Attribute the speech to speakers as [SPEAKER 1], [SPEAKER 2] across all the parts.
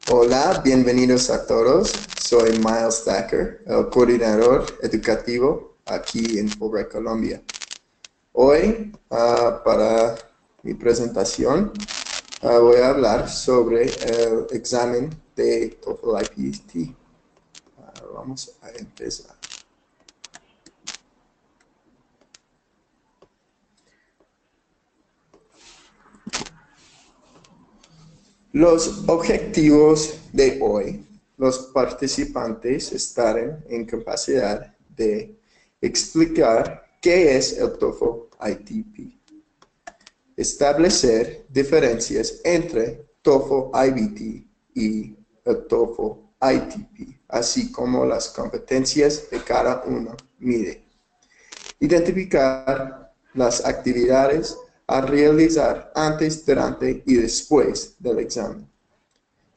[SPEAKER 1] Hola, bienvenidos a todos. Soy Miles Thacker, el coordinador educativo aquí en Fulbright, Colombia. Hoy, para mi presentación, voy a hablar sobre el examen de TOEFL IPT. Vamos a empezar. Los objetivos de hoy, los participantes estarán en capacidad de explicar qué es el TOEFL ITP, establecer diferencias entre TOEFL IBT y el TOEFL ITP, así como las competencias de cada uno mide, identificar las actividades a realizar antes, durante y después del examen.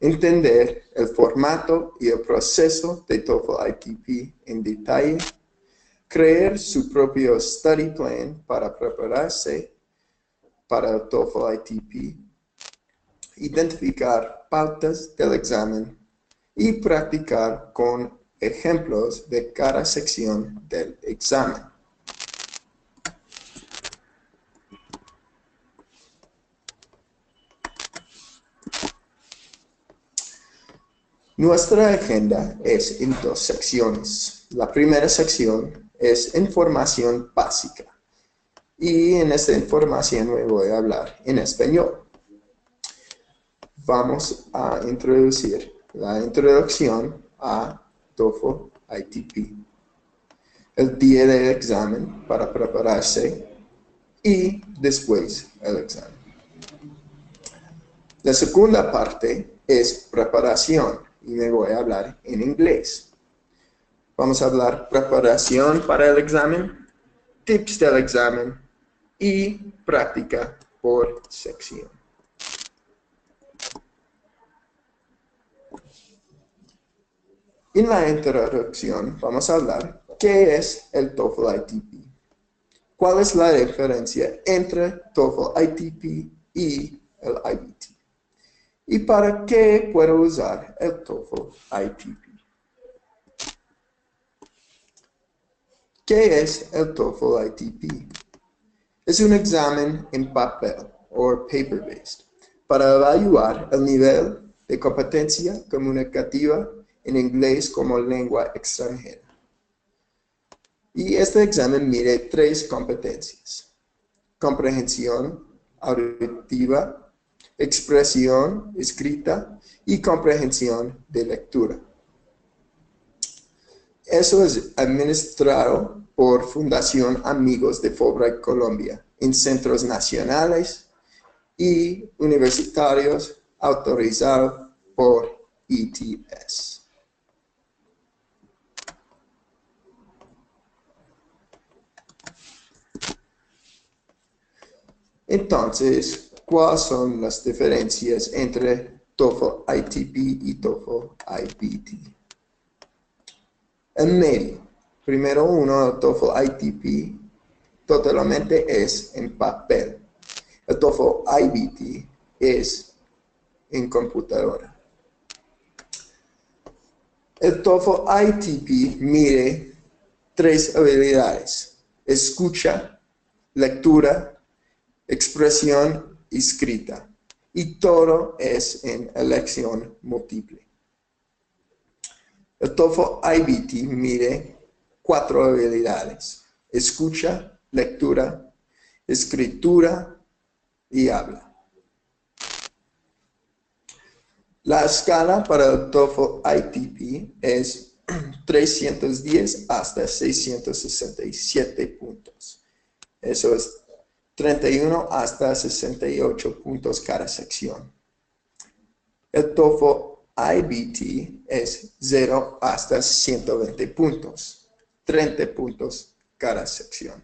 [SPEAKER 1] Entender el formato y el proceso de TOEFL ITP en detalle. Crear su propio study plan para prepararse para el TOEFL ITP. Identificar pautas del examen y practicar con ejemplos de cada sección del examen. Nuestra agenda es en dos secciones. La primera sección es información básica. Y en esta información me voy a hablar en español. Vamos a introducir la introducción a TOEFL ITP, el día del examen para prepararse y después el examen. La segunda parte es preparación y me voy a hablar en inglés. Vamos a hablar preparación para el examen, tips del examen y práctica por sección. En la introducción vamos a hablar qué es el TOEFL ITP, cuál es la diferencia entre TOEFL ITP y el IBT y para qué puedo usar el TOEFL ITP. ¿Qué es el TOEFL ITP? Es un examen en papel o paper-based para evaluar el nivel de competencia comunicativa en inglés como lengua extranjera. Y este examen mide 3 competencias: comprensión auditiva, expresión escrita y comprensión de lectura. Eso es administrado por Fundación Amigos de Fulbright, Colombia, en centros nacionales y universitarios autorizados por ETS. Entonces, ¿cuáles son las diferencias entre TOEFL ITP y TOEFL IBT? En medio, primero uno, el TOEFL ITP totalmente es en papel. El TOEFL IBT es en computadora. El TOEFL ITP mide 3 habilidades: escucha, lectura, expresión escrita, y todo es en elección múltiple. El TOEFL IBT mide 4 habilidades: escucha, lectura, escritura y habla. La escala para el TOEFL ITP es 310 hasta 667 puntos. Eso es 31 hasta 68 puntos cada sección. El TOEFL IBT es 0 hasta 120 puntos, 30 puntos cada sección.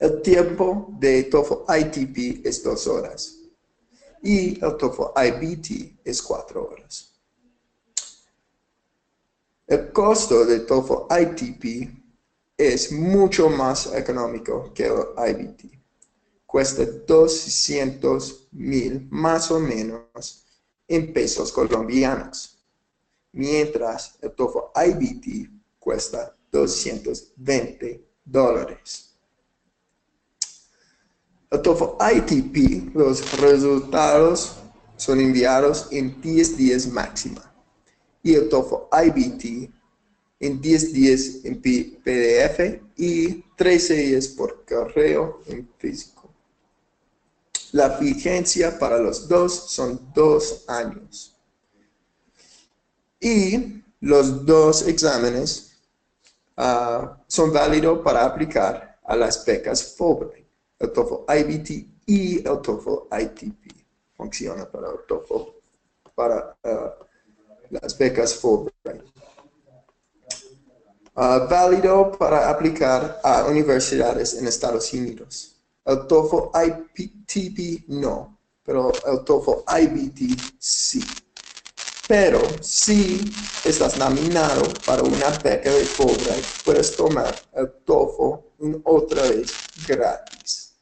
[SPEAKER 1] El tiempo de TOEFL ITP es 2 horas y el TOEFL IBT es 4 horas. El costo de TOEFL ITP es mucho más económico que el IBT. Cuesta $200,000 más o menos en pesos colombianos, mientras el TOEFL IBT cuesta $220. El TOEFL iTP, los resultados son enviados en 10 días máxima, y el TOEFL IBT en 10 días en PDF y 13 días por correo en físico. La vigencia para los dos son 2 años. Y los dos exámenes son válidos para aplicar a las becas Fulbright, el TOEFL IBT y el TOEFL ITP. Funciona para el TOEFL, para las becas Fulbright. Válido para aplicar a universidades en Estados Unidos. El TOEFL ITP no, pero el TOEFL IBT sí. Pero si estás nominado para una beca de Fulbright, puedes tomar el TOEFL otra vez gratis.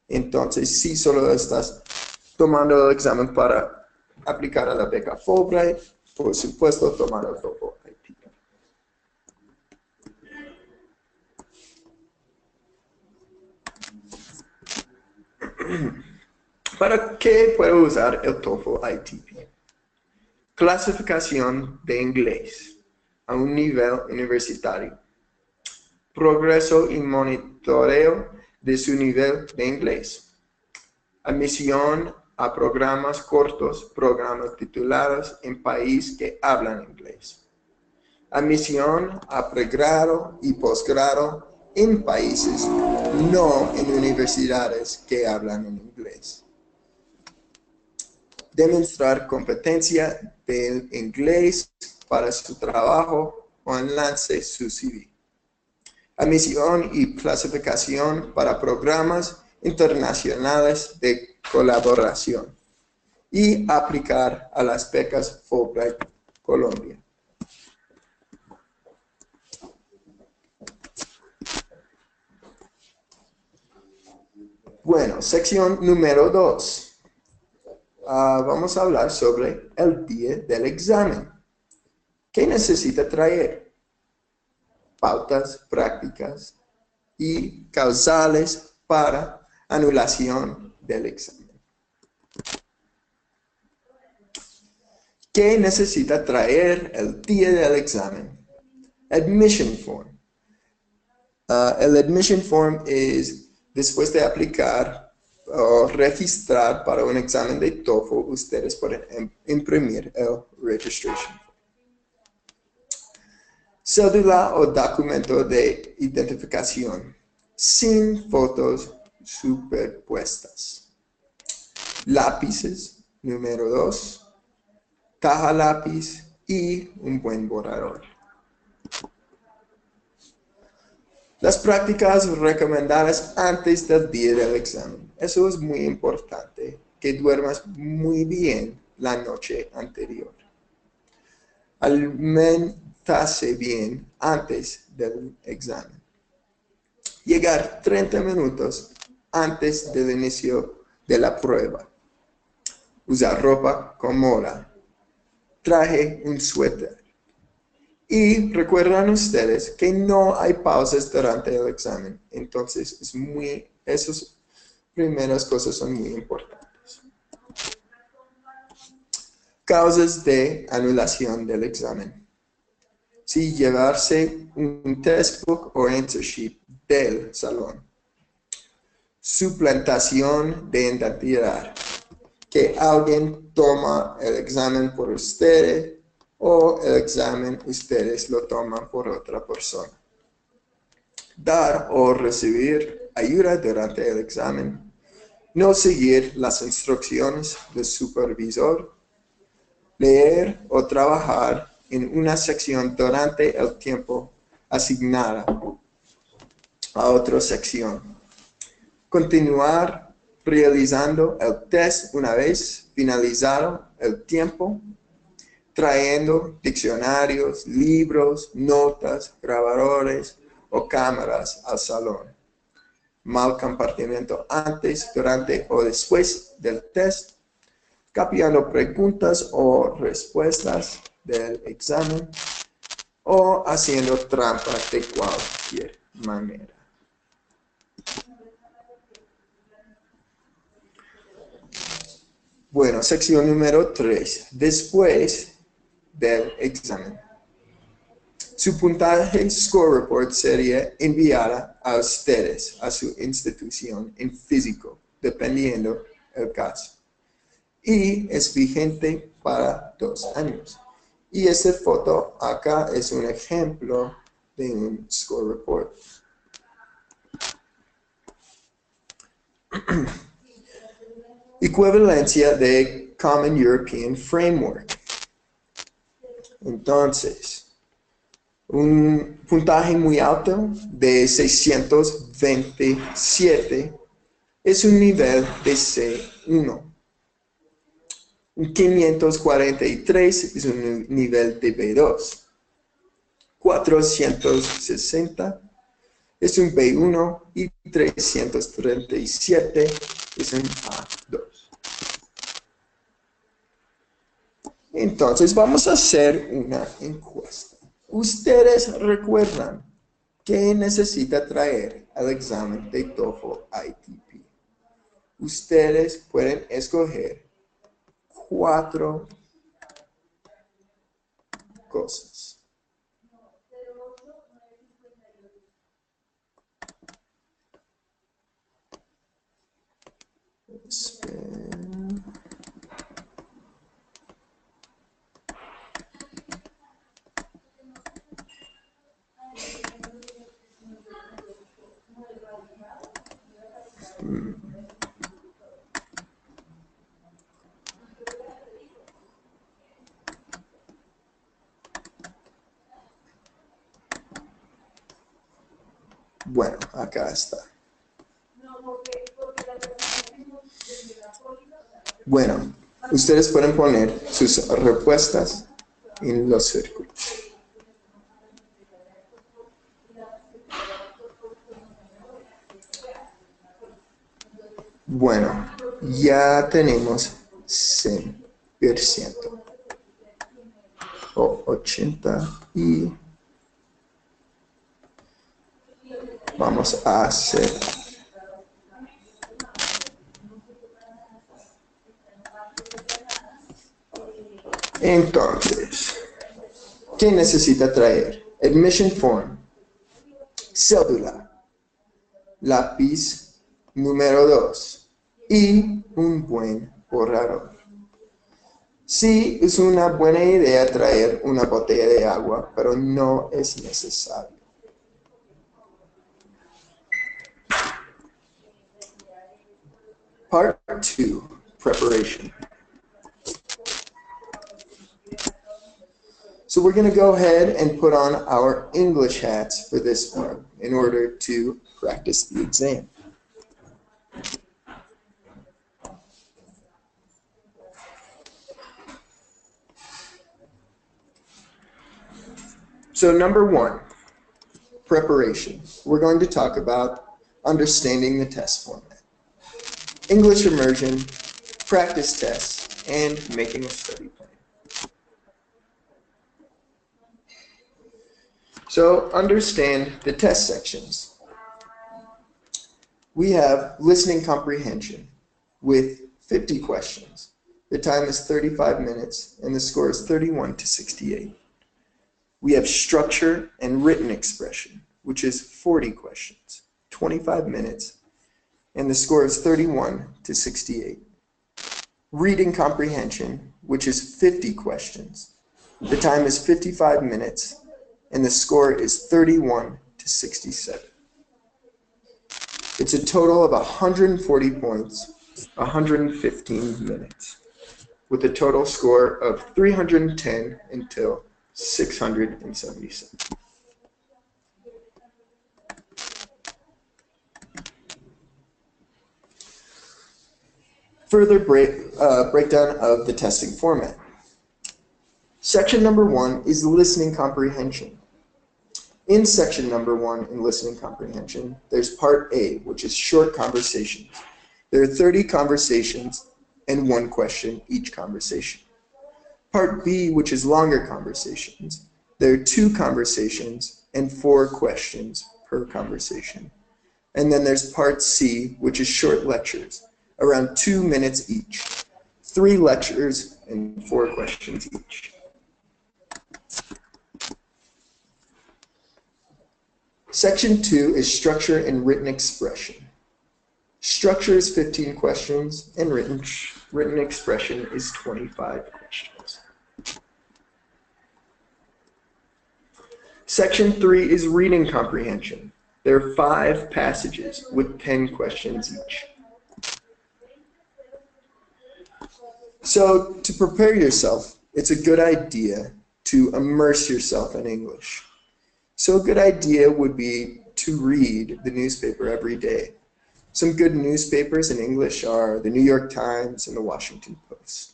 [SPEAKER 1] Entonces, si solo estás tomando el examen para aplicar a la beca Fulbright, por supuesto, tomar el TOEFL ITP. ¿Para qué puedo usar el TOEFL ITP? Clasificación de inglés a un nivel universitario. Progreso y monitoreo de su nivel de inglés. Admisión a programas cortos, programas titulados en país que hablan inglés. Admisión a pregrado y posgrado en países, no en universidades que hablan en inglés. Demostrar competencia del inglés para su trabajo o enlace su CV. Admisión y clasificación para programas internacionales de colaboración. Y aplicar a las becas Fulbright Colombia. Bueno, sección número 2. Vamos a hablar sobre el día del examen. ¿Qué necesita traer? Pautas prácticas y causales para anulación del examen. ¿Qué necesita traer el día del examen? Admission form. El admission form es después de aplicar o registrar para un examen de TOEFL, ustedes pueden imprimir el registration. Cédula o documento de identificación sin fotos superpuestas. Lápices, número 2, caja lápiz y un buen borrador. Las prácticas recomendadas antes del día del examen. Eso es muy importante, que duermas muy bien la noche anterior. Alimentarse bien antes del examen. Llegar 30 minutos antes del inicio de la prueba. Usar ropa cómoda. Traje un suéter. Y recuerdan ustedes que no hay pausas durante el examen. Entonces, esas primeras cosas son muy importantes. Causas de anulación del examen. Si llevarse un textbook o answer sheet del salón. Suplantación de identidad. Que alguien toma el examen por ustedes o el examen ustedes lo toman por otra persona. Dar o recibir ayuda durante el examen. No seguir las instrucciones del supervisor. Leer o trabajar en una sección durante el tiempo asignada a otra sección. Continuar realizando el test una vez finalizado el tiempo, trayendo diccionarios, libros, notas, grabadores o cámaras al salón. Mal comportamiento antes, durante o después del test. copiando preguntas o respuestas del examen o haciendo trampa de cualquier manera. Bueno, sección número 3. Después del examen. Su puntaje score report sería enviada a ustedes, a su institución en físico, dependiendo el caso. Y es vigente para 2 años. Y esta foto acá es un ejemplo de un score report. Equivalencia de Common European Framework. Entonces, un puntaje muy alto de 627 es un nivel de C1. Un 543 es un nivel de B2. 460 es un B1 y 337 es un A2. Entonces vamos a hacer una encuesta. ¿Ustedes recuerdan qué necesita traer al examen de TOEFL iTP? Ustedes pueden escoger 4 cosas. Bueno, acá está. Bueno, ustedes pueden poner sus respuestas en los círculos. Bueno, ya tenemos 100% o 80 y vamos a hacer. Entonces, ¿qué necesita traer? Admission form, cédula, lápiz número 2 y un buen borrador. Sí, es una buena idea traer una botella de agua, pero no es necesario. Part 2, preparation. So we're going to go ahead and put on our English hats for this part in order to practice the exam. So number 1, preparation. We're going to talk about understanding the test format, English immersion, practice tests, and making a study plan. So understand the test sections. We have listening comprehension with 50 questions. The time is 35 minutes and the score is 31 to 68. We have structure and written expression, which is 40 questions, 25 minutes, and the score is 31 to 68. Reading comprehension, which is 50 questions. The time is 55 minutes, and the score is 31 to 67. It's a total of 140 points, 115 minutes, with a total score of 310 until 677. Further breakdown of the testing format. Section number 1 is listening comprehension. In section number 1 in listening comprehension, there's part A, which is short conversations. There are 30 conversations and 1 question each conversation. Part B, which is longer conversations, there are 2 conversations and 4 questions per conversation. And then there's Part C, which is short lectures, around 2 minutes each, 3 lectures and 4 questions each. Section 2 is structure and written expression. Structure is 15 questions and written expression is 25 questions. Section 3 is reading comprehension. There are 5 passages with 10 questions each. So to prepare yourself, it's a good idea to immerse yourself in English. So a good idea would be to read the newspaper every day. Some good newspapers in English are the New York Times and the Washington Post.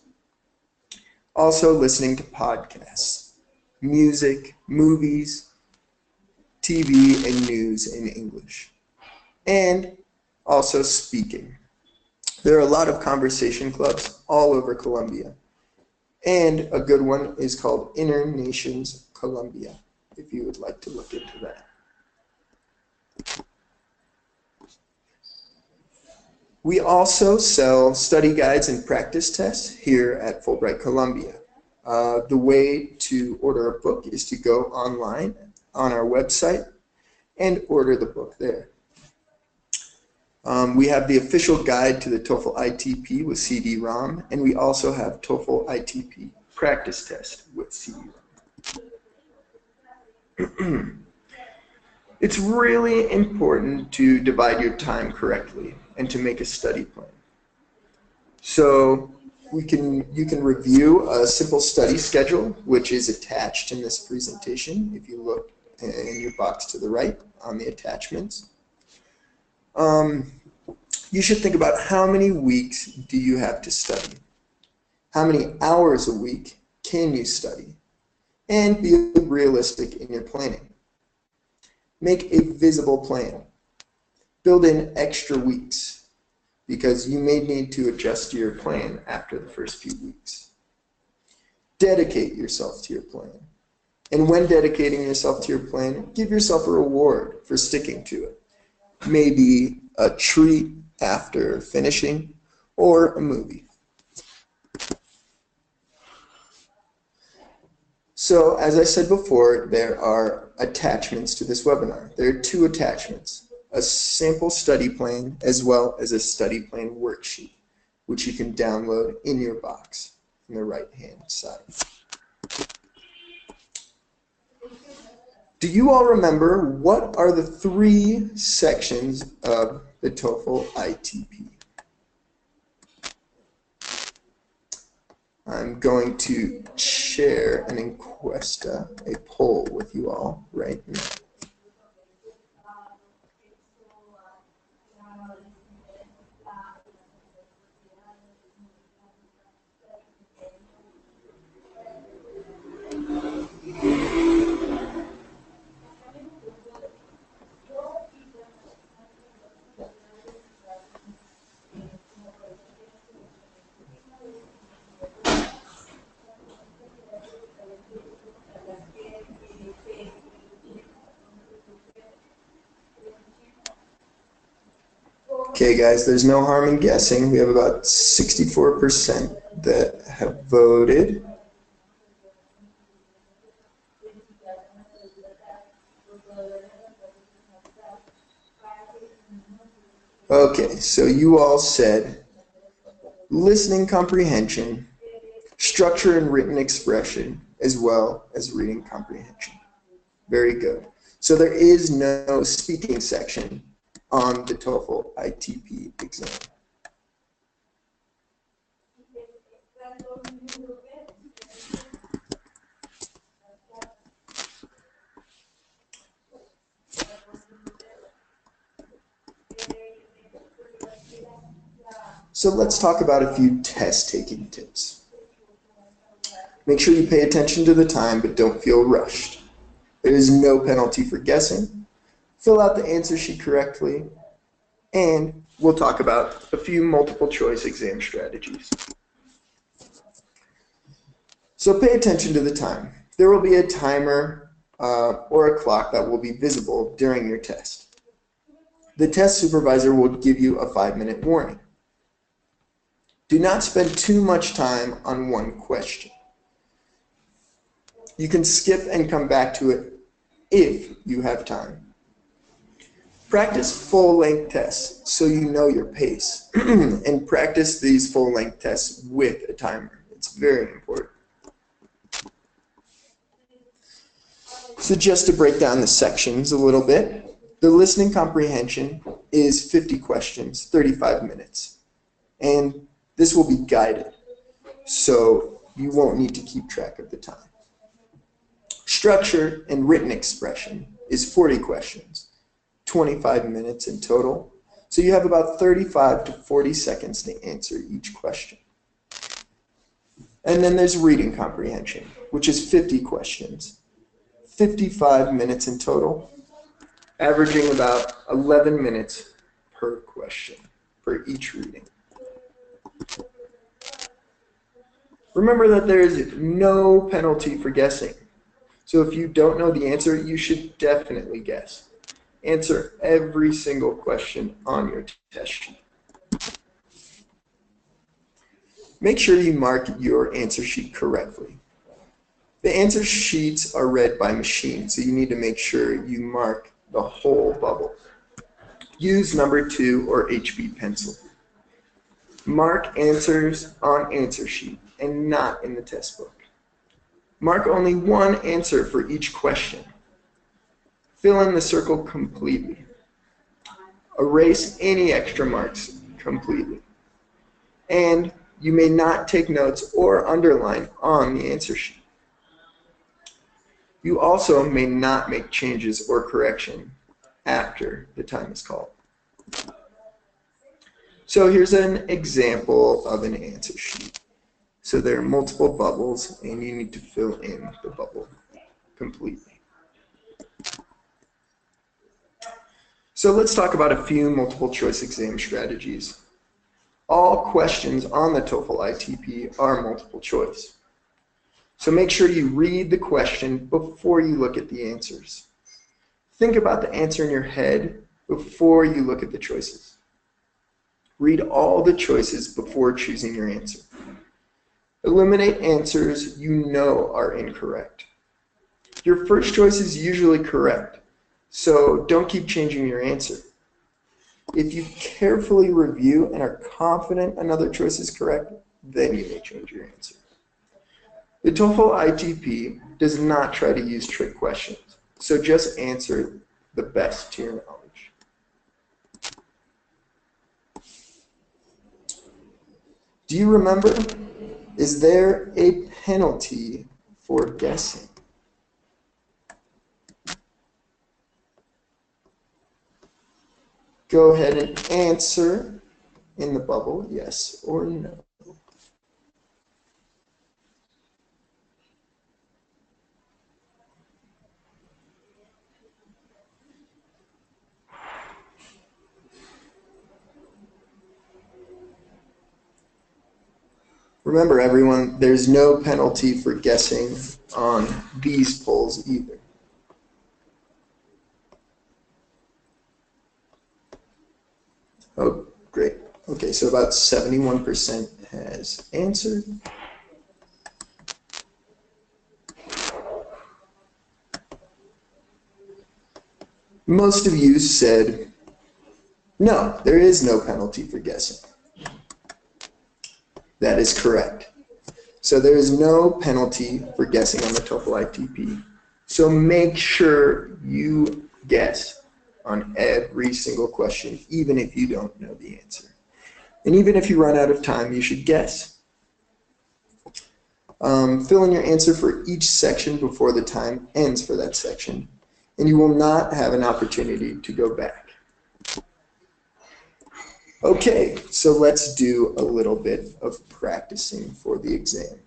[SPEAKER 1] Also listening to podcasts, music, movies, TV, and news in English. And also speaking. There are a lot of conversation clubs all over Colombia. And a good one is called Internations Colombia, if you would like to look into that. We also sell study guides and practice tests here at Fulbright Columbia. The way to order a book is to go online on our website and order the book there. We have the official guide to the TOEFL ITP with CD-ROM, and we also have TOEFL ITP practice test with CD-ROM. It's really important to divide your time correctly and to make a study plan. So you can review a simple study schedule, which is attached in this presentation if you look in your box to the right on the attachments. You should think about how many weeks do you have to study? How many hours a week can you study? And be realistic in your planning. Make a visible plan. Build in extra weeks because you may need to adjust your plan after the first few weeks. Dedicate yourself to your plan. And when dedicating yourself to your plan, give yourself a reward for sticking to it. Maybe a treat after finishing or a movie. So, as I said before, there are attachments to this webinar. There are 2 attachments, a sample study plan as well as a study plan worksheet, which you can download in your box on the right-hand side. Do you all remember what are the 3 sections of the TOEFL ITP? I'm going to share an encuesta, a poll with you all right now. Okay, guys, there's no harm in guessing. We have about 64% that have voted. Okay, so you all said listening comprehension, structure and written expression, as well as reading comprehension. Very good. So there is no speaking section on the TOEFL ITP exam. So let's talk about a few test-taking tips. Make sure you pay attention to the time, but don't feel rushed. There is no penalty for guessing. Fill out the answer sheet correctly. and we'll talk about a few multiple choice exam strategies. So pay attention to the time. There will be a timer or a clock that will be visible during your test. The test supervisor will give you a 5-minute warning. Do not spend too much time on one question. You can skip and come back to it if you have time. Practice full-length tests so you know your pace, and practice these full-length tests with a timer. It's very important. So just to break down the sections a little bit, the listening comprehension is 50 questions, 35 minutes. And this will be guided, so you won't need to keep track of the time. Structure and written expression is 40 questions, 25 minutes in total. So you have about 35 to 40 seconds to answer each question. And then there's reading comprehension, which is 50 questions, 55 minutes in total, averaging about 11 minutes per question, per each reading. Remember that there is no penalty for guessing. So if you don't know the answer, you should definitely guess. Answer every single question on your test sheet. Make sure you mark your answer sheet correctly. The answer sheets are read by machine, so you need to make sure you mark the whole bubble. Use number 2 or HB pencil. Mark answers on answer sheet and not in the test book. Mark only one answer for each question. Fill in the circle completely. Erase any extra marks completely. And you may not take notes or underline on the answer sheet. You also may not make changes or correction after the time is called. So here's an example of an answer sheet. So there are multiple bubbles, and you need to fill in the bubble completely. So let's talk about a few multiple choice exam strategies. All questions on the TOEFL ITP are multiple choice. So make sure you read the question before you look at the answers. Think about the answer in your head before you look at the choices. Read all the choices before choosing your answer. Eliminate answers you know are incorrect. Your first choice is usually correct, so don't keep changing your answer. If you carefully review and are confident another choice is correct, then you may change your answer. The TOEFL ITP does not try to use trick questions, so just answer the best to your knowledge. Do you remember? Is there a penalty for guessing? Go ahead and answer in the bubble, yes or no. Remember, everyone, there's no penalty for guessing on these polls either. Oh, great. Okay, so about 71% has answered. Most of you said, no, there is no penalty for guessing. That is correct. So there is no penalty for guessing on the TOEFL ITP. So make sure you guess on every single question, even if you don't know the answer. And even if you run out of time, you should guess. Fill in your answer for each section before the time ends for that section, and you will not have an opportunity to go back. Okay, so let's do a little bit of practicing for the exam.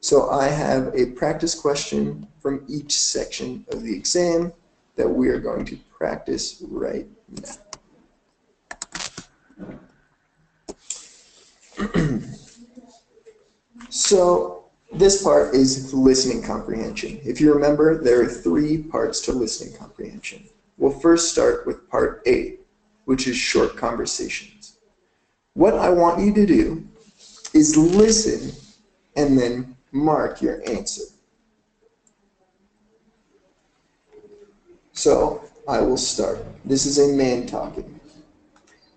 [SPEAKER 1] So I have a practice question from each section of the exam that we are going to practice right now. So this part is listening comprehension. If you remember, there are 3 parts to listening comprehension. We'll first start with part A, which is short conversations. What I want you to do is listen and then mark your answer. So I will start. This is a man talking.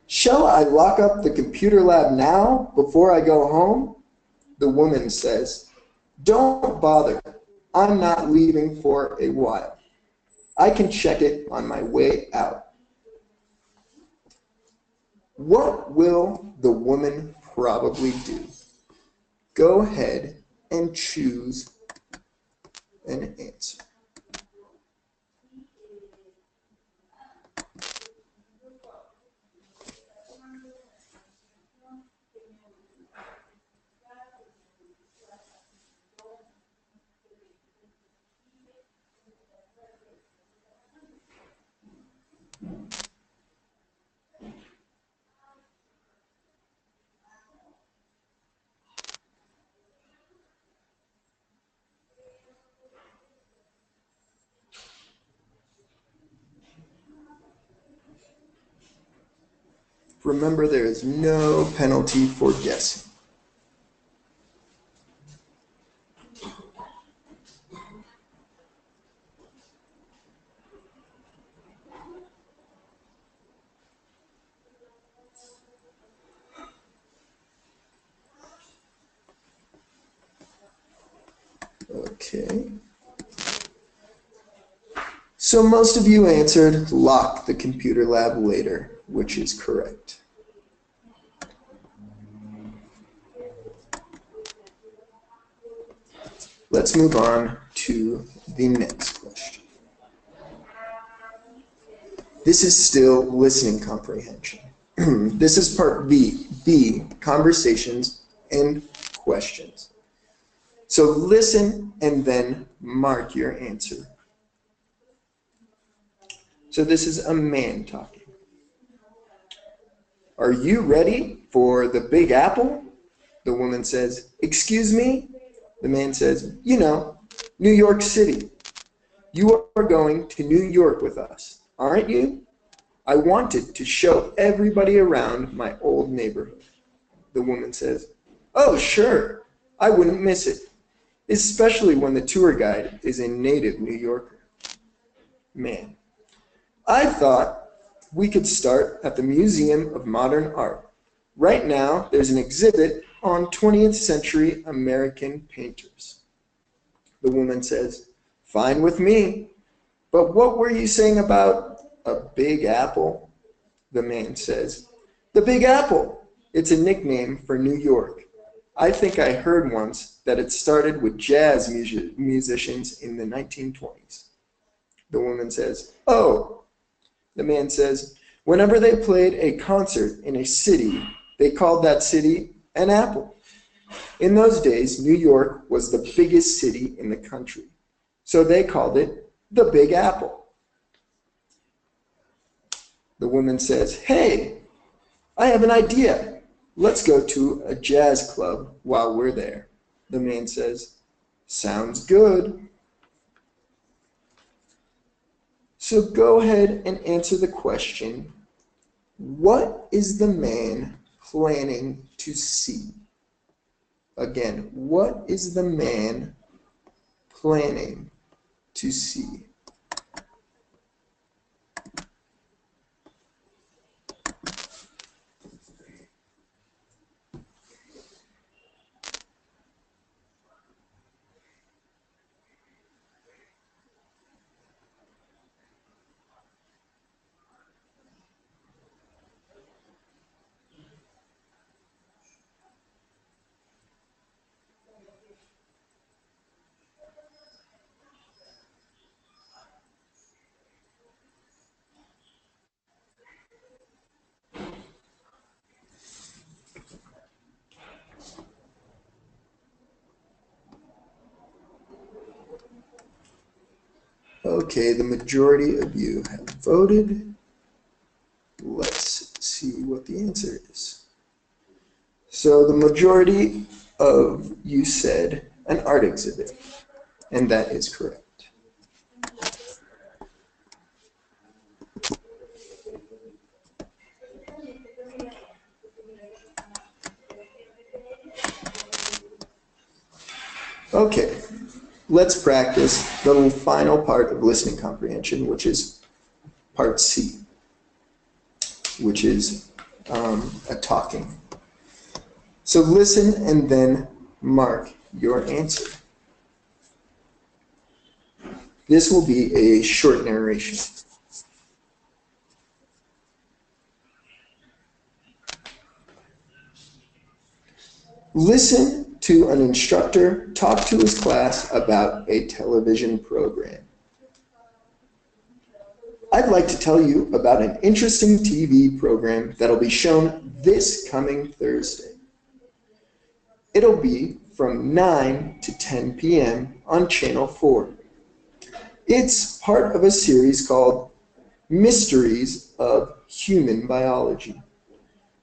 [SPEAKER 1] Shall I lock up the computer lab now before I go home? The woman says, don't bother. I'm not leaving for a while. I can check it on my way out. What will the woman probably do? Go ahead and choose an answer. Remember, there is no penalty for guessing. Okay. So most of you answered lock the computer lab later, which is correct. Let's move on to the next question. This is still listening comprehension. This is part B, conversations and questions. So listen and then mark your answer. So this is a man talking. Are you ready for the Big Apple? The woman says, excuse me? The man says, you know, New York City. You are going to New York with us, aren't you? I wanted to show everybody around my old neighborhood. The woman says, oh, sure, I wouldn't miss it, especially when the tour guide is a native New Yorker. Man, I thought we could start at the Museum of Modern Art. Right now, there's an exhibit on 20th century American painters. The woman says, fine with me, but what were you saying about a Big Apple? The man says, the Big Apple. It's a nickname for New York. I think I heard once that it started with jazz musicians in the 1920s. The woman says, oh. The man says, whenever they played a concert in a city, they called that city an apple. In those days, New York was the biggest city in the country, so they called it the Big Apple. The woman says, hey, I have an idea. Let's go to a jazz club while we're there. The man says, sounds good. So go ahead and answer the question, what is the man planning to see? Again, what is the man planning to see? Okay, the majority of you have voted. Let's see what the answer is. So the majority of you said an art exhibit, and that is correct. Okay, let's practice the final part of listening comprehension, which is part C, which is a talking. So listen and then mark your answer. This will be a short narration. Listen to an instructor talk to his class about a television program. I'd like to tell you about an interesting TV program that'll be shown this coming Thursday. It'll be from 9 to 10 p.m. on Channel 4. It's part of a series called Mysteries of Human Biology.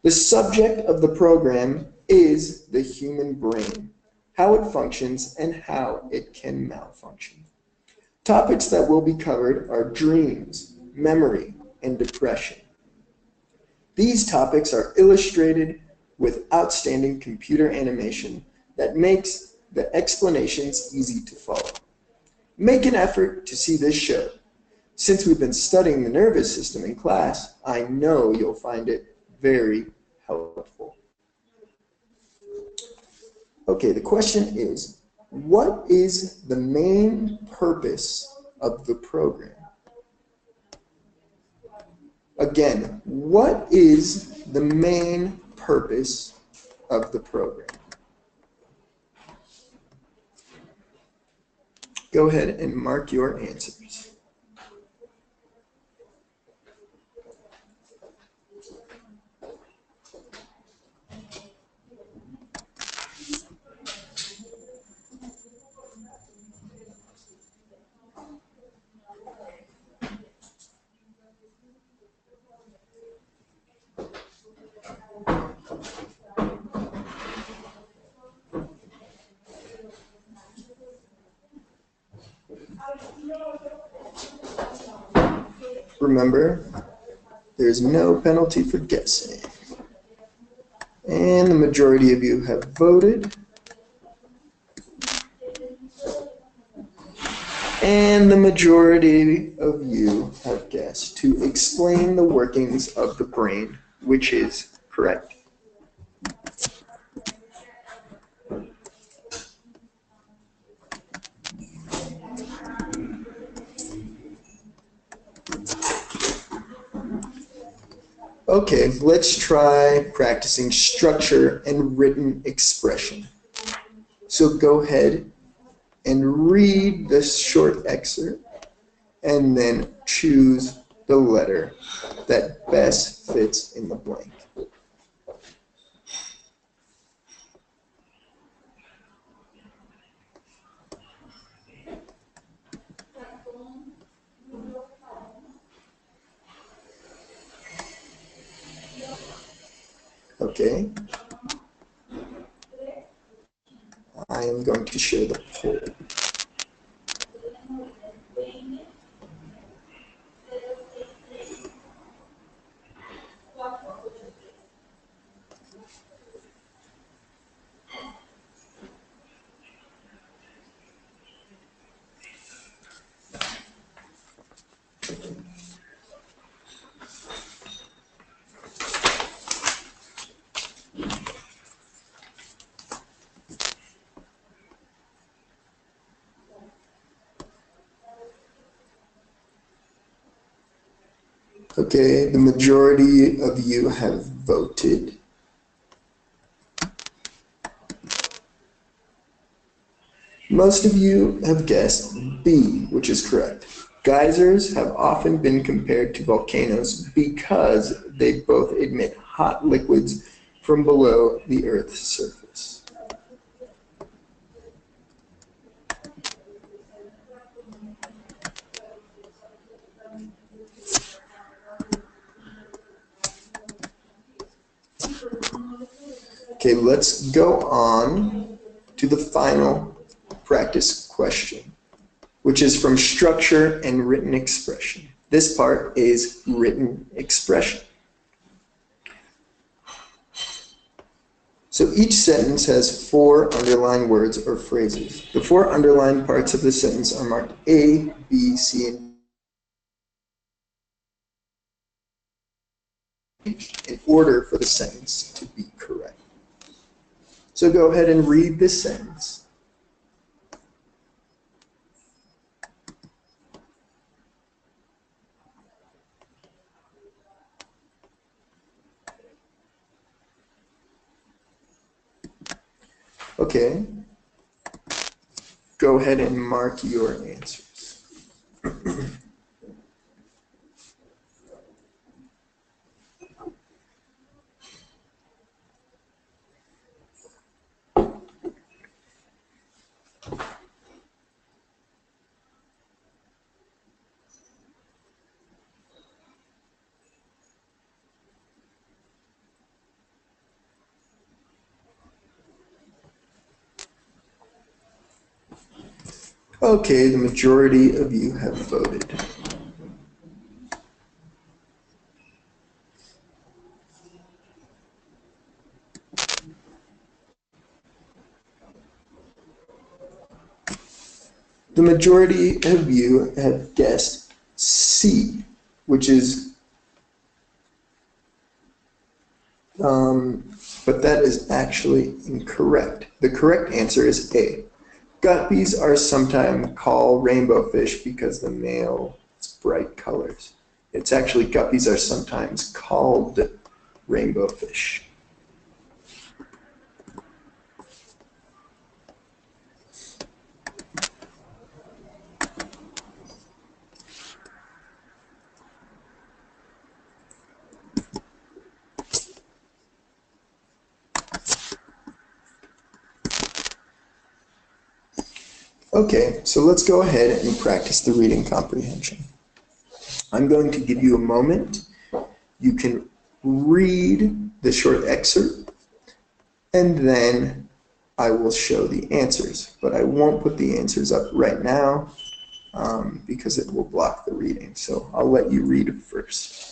[SPEAKER 1] The subject of the program is the human brain, how it functions, and how it can malfunction. Topics that will be covered are dreams, memory, and depression. These topics are illustrated with outstanding computer animation that makes the explanations easy to follow. Make an effort to see this show. Since we've been studying the nervous system in class, I know you'll find it very helpful. Okay, the question is, what is the main purpose of the program? Again, what is the main purpose of the program? Go ahead and mark your answers. Remember, there's no penalty for guessing. And the majority of you have voted. And the majority of you have guessed to explain the workings of the brain, which is correct. Okay, let's try practicing structure and written expression. So go ahead and read this short excerpt and then choose the letter that best fits in the blank. Okay. I am going to share the poll. Okay, the majority of you have voted. Most of you have guessed B, which is correct. Geysers have often been compared to volcanoes because they both emit hot liquids from below the Earth's surface. Okay, let's go on to the final practice question, which is from structure and written expression. This part is written expression. So each sentence has 4 underlined words or phrases. The 4 underlined parts of the sentence are marked A, B, C, and D in order for the sentence to be correct. So go ahead and read this sentence. Okay, go ahead and mark your answers. Okay, the majority of you have voted. The majority of you have guessed C, which is, but that is actually incorrect. The correct answer is A. Guppies are sometimes called rainbow fish because the male has bright colors. It's actually guppies are sometimes called rainbow fish. Okay, so let's go ahead and practice the reading comprehension. I'm going to give you a moment. You can read the short excerpt, and then I will show the answers. But I won't put the answers up right now because it will block the reading. So I'll let you read it first.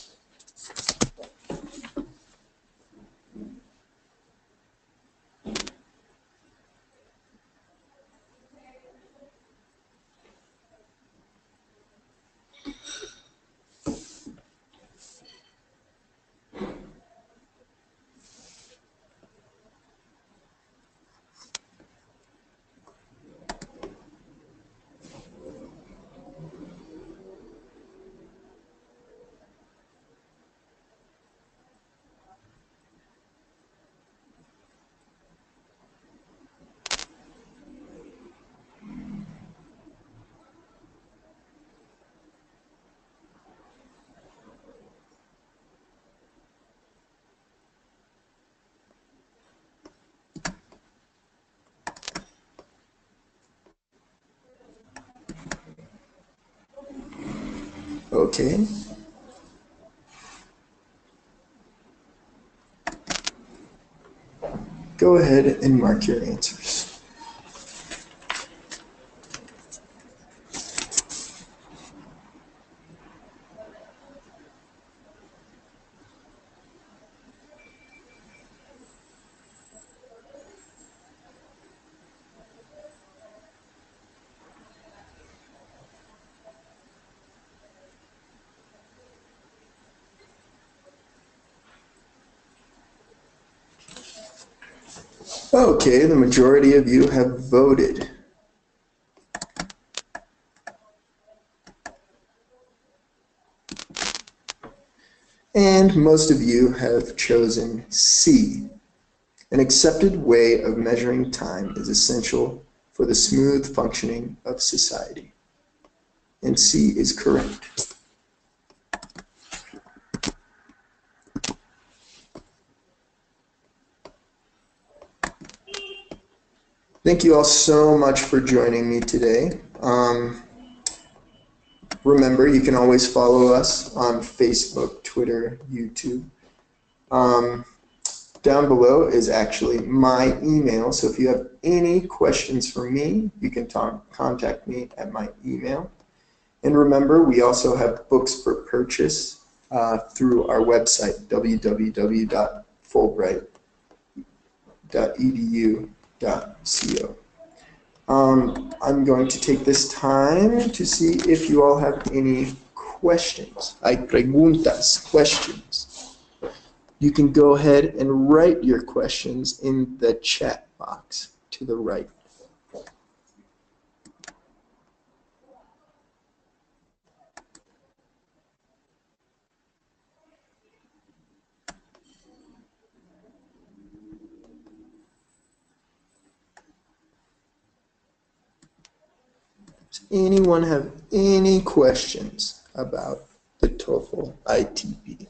[SPEAKER 1] Okay. Go ahead and mark your answers. Okay, the majority of you have voted. And most of you have chosen C. An accepted way of measuring time is essential for the smooth functioning of society. And C is correct. Thank you all so much for joining me today. Remember, you can always follow us on Facebook, Twitter, YouTube. down below is actually my email. So if you have any questions for me, you can contact me at my email. And remember, we also have books for purchase through our website, www.fulbright.edu.co. I'm going to take this time to see if you all have any questions. Hay preguntas, questions. You can go ahead and write your questions in the chat box to the right. Does anyone have any questions about the TOEFL ITP?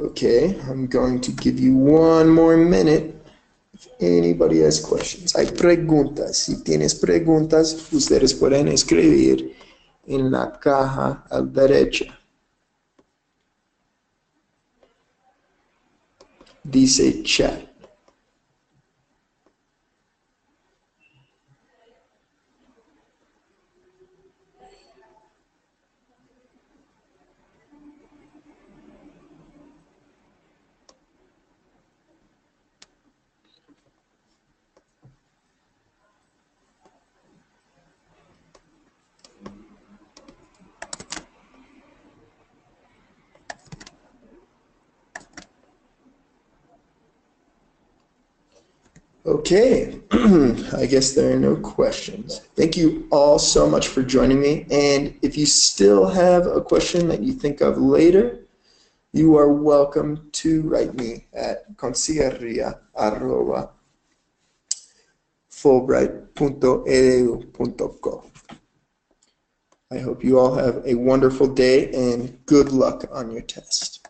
[SPEAKER 1] Okay, I'm going to give you one more minute if anybody has questions. Hay preguntas. Si tienes preguntas, ustedes pueden escribir en la caja a la derecha. Dice chat. Okay, I guess there are no questions. Thank you all so much for joining me. And if you still have a question that you think of later, you are welcome to write me at consigliera@fulbright.edu.co. I hope you all have a wonderful day and good luck on your test.